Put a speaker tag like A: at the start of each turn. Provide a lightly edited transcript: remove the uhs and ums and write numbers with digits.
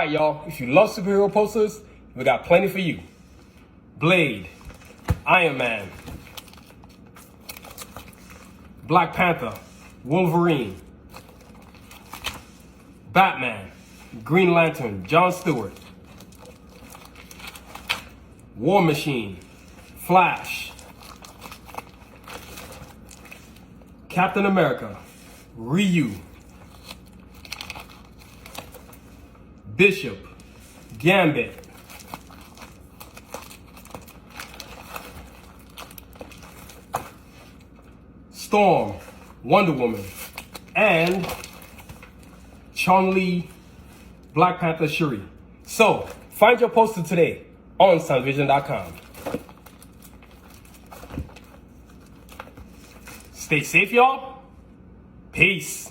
A: Alright, y'all, if you love superhero posters, we got plenty for you. Blade, Iron Man, Black Panther, Wolverine, Batman, Green Lantern, John Stewart, War Machine, Flash, Captain America, Ryu, Bishop, Gambit, Storm, Wonder Woman, and Chun-Li, Black Panther Shuri. So, find your poster today on sunvision.com. Stay safe, y'all. Peace.